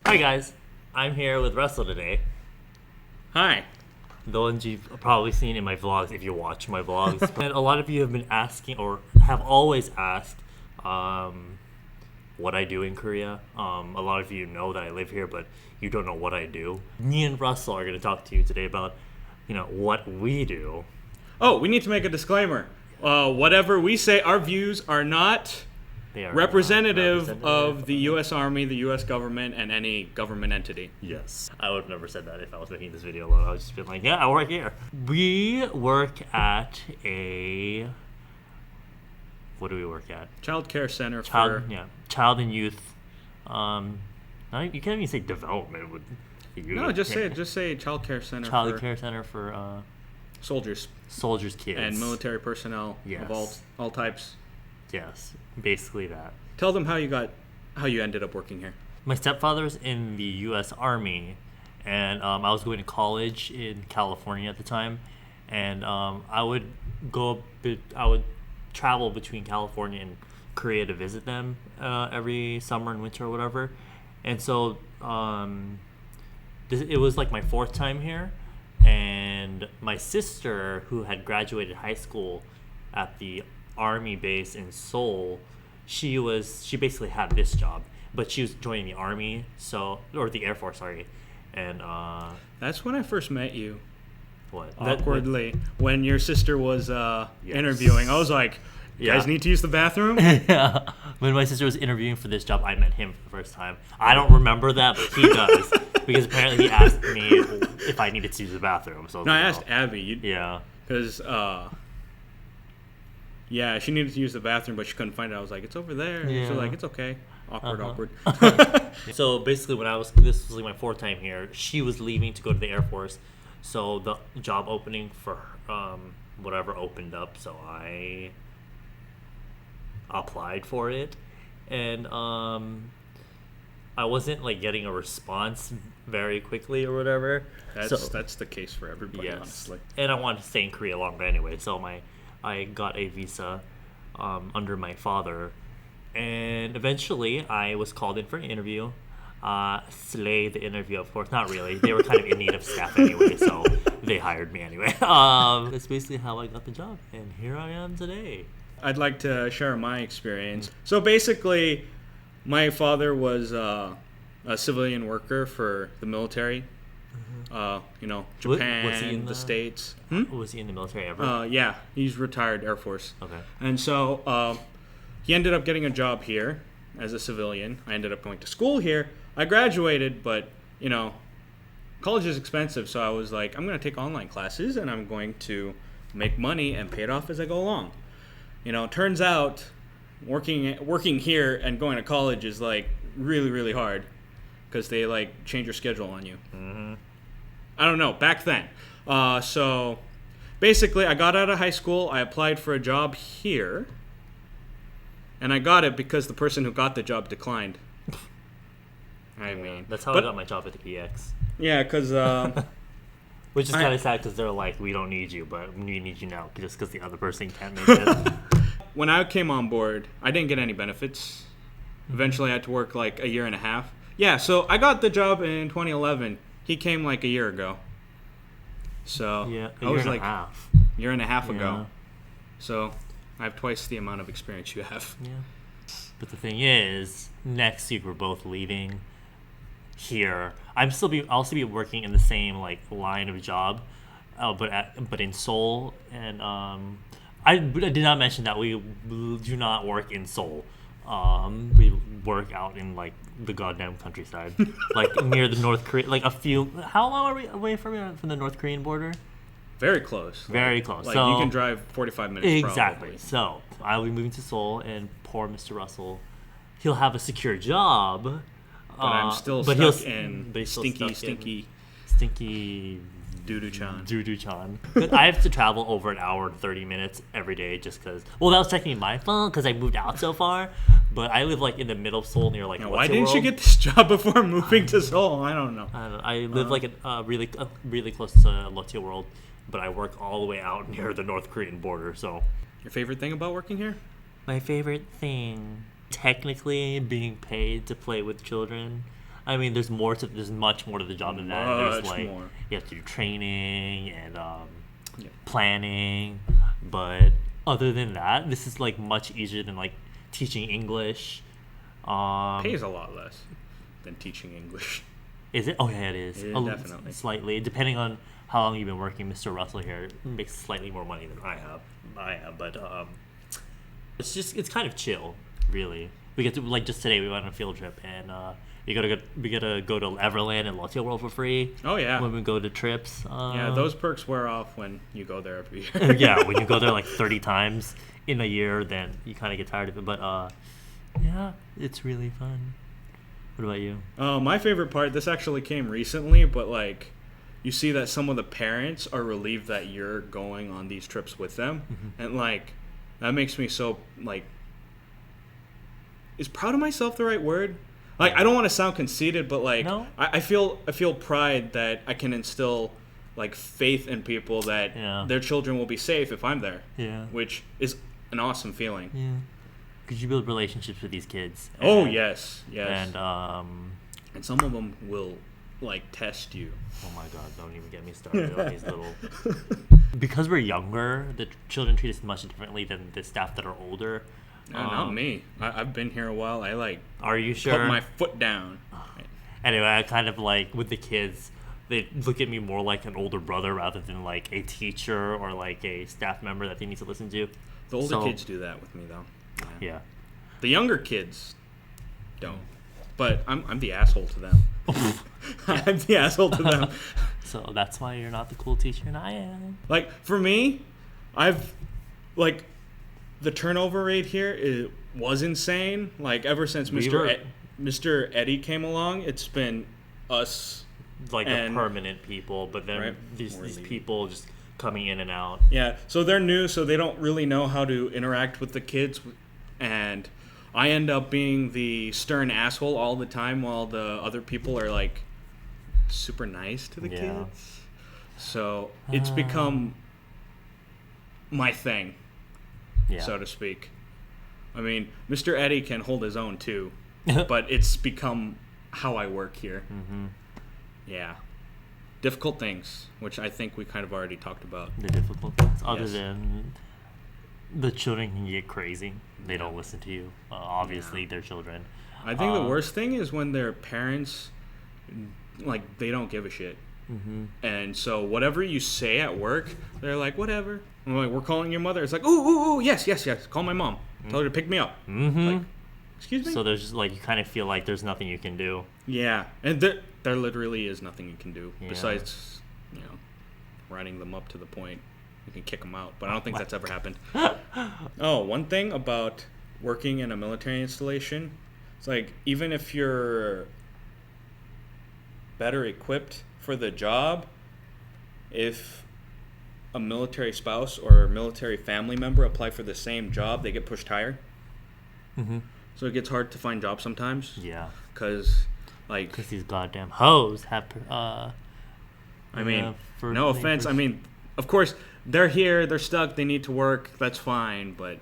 Hi guys, I'm here with Russell today. Hi. The ones you've probably seen in my vlogs if you watch my vlogs. And a lot of you have been asking or have always asked what I do in Korea. A lot of you know that I live here, but you don't know what I do. Me and Russell are going to talk to you today about, what we do. Oh, we need to make a disclaimer. Whatever we say, our views are not They are representative not of the U.S. Army, the U.S. government, and any government entity. Yes. I would have never said that if I was making this video alone. I would just be like, yeah, I work here. We work at a... What do we work at? Child care center Child and youth. You can't even say development with youth. No, just say child care center. Care center for soldiers, kids, and military personnel of all types. Yes, basically that. Tell them how you ended up working here. My stepfather's in the U.S. Army, and I was going to college in California at the time, and I would travel between California and Korea to visit them every summer and winter or whatever, and so it was like my fourth time here, and my sister, who had graduated high school at the Army base in Seoul, she basically had this job, but she was joining the Army, or the Air Force, sorry, and that's when I first met you. What? Awkwardly, when your sister was interviewing, I was like, "You guys need to use the bathroom?" Yeah. When my sister was interviewing for this job, I met him for the first time. I don't remember that, but he does, because apparently he asked me if I needed to use the bathroom. So I asked Abby. Yeah. Because she needed to use the bathroom, but she couldn't find it. I was like, "It's over there." Yeah. She's like, "It's okay." Awkward. So basically, this was like my fourth time here. She was leaving to go to the Air Force, so the job opening for whatever opened up. So I applied for it, and I wasn't like getting a response very quickly or whatever. That's the case for everybody, honestly. And I wanted to stay in Korea longer anyway, so I got a visa under my father, and eventually I was called in for an interview. Slayed the interview, of course. Not really. They were kind of in need of staff anyway, so they hired me anyway. That's basically how I got the job, and here I am today. I'd like to share my experience. So basically, my father was a civilian worker for the military. Japan, was he in the States. Was he in the military ever? Yeah, he's retired Air Force. Okay. And so he ended up getting a job here as a civilian. I ended up going to school here. I graduated, but, college is expensive, so I was like, I'm going to take online classes, and I'm going to make money and pay it off as I go along. It turns out working here and going to college is, like, really, really hard because they, like, change your schedule on you. Mm-hmm. I don't know, back then. So basically, I got out of high school. I applied for a job here, and I got it because the person who got the job declined. That's how I got my job at the EX. Yeah, because... Which is kind of sad because they're like, we don't need you, but we need you now just because the other person can't make it. When I came on board, I didn't get any benefits. Eventually, I had to work like a year and a half. Yeah, so I got the job in 2011. He came like a year ago. So a year and a half ago. So I have twice the amount of experience you have. Yeah. But the thing is, next week we're both leaving here. I'll still be working in the same like line of job, but in Seoul, and I did not mention that we do not work in Seoul. We work out in like the goddamn countryside, like near the North Korea. Like how long are we away from the North Korean border? Very close. Very close. Like so you can drive 45 minutes. Exactly. Probably. So I'll be moving to Seoul, and poor Mr. Russell, he'll have a secure job. But I'm still stuck in stinky Doo-doo-chan. But I have to travel over an hour and 30 minutes every day just because... Well, that was technically my fault because I moved out so far. But I live like in the middle of Seoul near like... Why didn't you get this job before moving to Seoul? I don't know. I live like really close to Lotte World, but I work all the way out near the North Korean border, so... Your favorite thing about working here? My favorite thing... Technically being paid to play with children. I mean, there's much more to the job than that. There's Much like more. you have to do training and Yeah. planning, but other than that, this is like much easier than like teaching English. Pays a lot less than teaching English. Is it? Oh yeah, it is. Yeah, definitely. Slightly, depending on how long you've been working. Mr. Russell here makes slightly more money than I have, but it's kind of chill, really. We get to like just today we went on a field trip and we gotta go to Everland and Lotte World for free. Oh yeah. When we go to trips. Yeah, those perks wear off when you go there every year. Yeah, when you go there like 30 times in a year, then you kind of get tired of it. But yeah, it's really fun. What about you? My favorite part, this actually came recently, but like you see that some of the parents are relieved that you're going on these trips with them. And like that makes me so like, is proud of myself the right word? Like I don't want to sound conceited, but like No? I feel pride that I can instill like faith in people that their children will be safe if I'm there. Yeah. Which is an awesome feeling. Yeah. Because you build relationships with these kids. Oh yes. And And some of them will like test you. oh my God, don't even get me started on these little. Because we're younger, the children treat us much differently than the staff that are older. Not me. I've been here a while. I like Are you sure? put my foot down. Anyway, I kind of like with the kids, they look at me more like an older brother rather than like a teacher or like a staff member that they need to listen to. The older kids do that with me though. Yeah. The younger kids don't. But I'm the asshole to them. I'm the asshole to them. So that's why you're not the cool teacher and I am. Like for me, I've like the turnover rate here was insane. Like ever since Mr. Eddy came along, it's been us Like the and- permanent people, but then Right. these More elite. people just coming in and out. Yeah, so they're new, so they don't really know how to interact with the kids, and I end up being the stern asshole all the time while the other people are like super nice to the Yeah. kids. So it's become my thing, Yeah. so to speak. I mean, Mr. Eddy can hold his own too, but it's become how I work here. Mm-hmm. Yeah. Difficult things, which I think we kind of already talked about. The difficult things, other Yes. than the children can get crazy. They don't listen to you. Obviously, they're children. I think the worst thing is when their parents, like, they don't give a shit. Mm-hmm. And so whatever you say at work, they're like, whatever. I'm like, we're calling your mother. It's like, ooh, yes. Call my mom. Tell her to pick me up. Mm-hmm. Like, excuse me? So there's just like you kind of feel like there's nothing you can do. Yeah. And there literally is nothing you can do Yeah. besides, riding them up to the point you can kick them out. But I don't think that's ever happened. Oh, one thing about working in a military installation, it's like even if you're better equipped for the job, if a military spouse or a military family member apply for the same job, they get pushed higher. Mm-hmm. So it gets hard to find jobs sometimes. Yeah. Because, like, Because these goddamn hoes have. I mean, yeah, for no offense. I mean, of course, they're here, they're stuck, they need to work. That's fine. But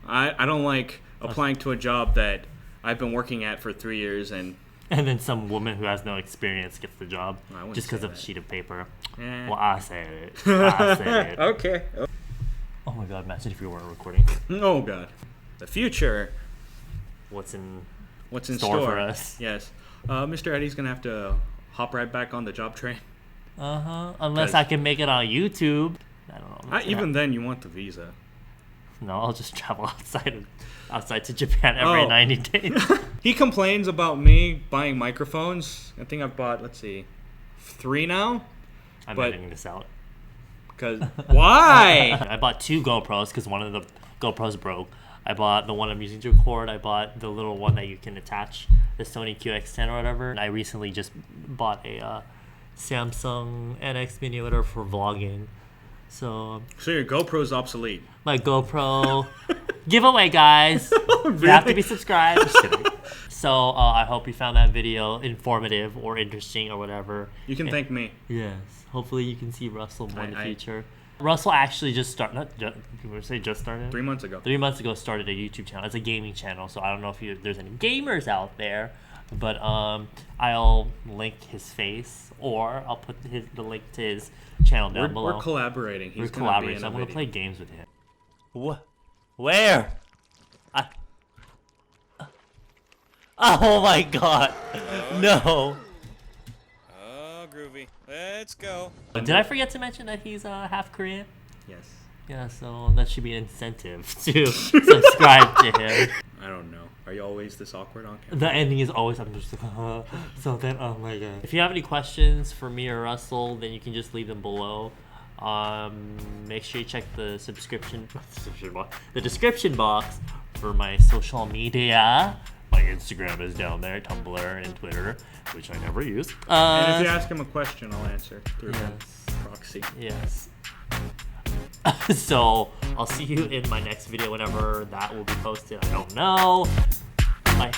I don't like applying to a job that I've been working at for 3 years and And then some woman who has no experience gets the job I wouldn't just because say of a that. sheet of paper. Eh. Well, I said it. I said it. Okay. Oh my God! Imagine if you weren't recording. Oh God, the future. What's in What's in store store for us? Yes, Mr. Eddy's gonna have to hop right back on the job train. Unless 'Cause- I can make it on YouTube. I don't know. Even then, you want the visa. No, I'll just travel outside to Japan every Oh. 90 days. He complains about me buying microphones. I think I've bought 3 now. I'm But- editing this out. Cause why? I bought 2 GoPros because one of the GoPros broke. I bought the one I'm using to record. I bought the little one that you can attach, the Sony QX10 or whatever. And I recently just bought a Samsung NX Mini or whatever for vlogging. So So your GoPro's obsolete. my GoPro giveaway, guys. You have to be subscribed. Just kidding. So I hope you found that video informative or interesting or whatever. You can thank me. Yes. Hopefully you can see Russell more in the I- future. Russell actually just started. Not just, you want to say just started? 3 months ago. 3 months ago started a YouTube channel. It's a gaming channel, so I don't know if there's any gamers out there. But I'll link his face, or I'll put the link to his channel down below. We're collaborating. We're collaborating. So I'm gonna play games with him. What? Where? Oh my god! No. Oh, groovy. Let's go. Did I forget to mention that he's half Korean? Yes. Yeah, so that should be an incentive to subscribe to him. I don't know. Are you always this awkward on camera? The ending is always, I'm just like, so then, oh my god. If you have any questions for me or Russell, then you can just leave them below. Make sure you check the the description box for my social media. My Instagram is down there, Tumblr, and Twitter, which I never use. And if you ask him a question, I'll answer through Yes. proxy. Yes. So I'll see you in my next video whenever that will be posted. I don't know. Bye.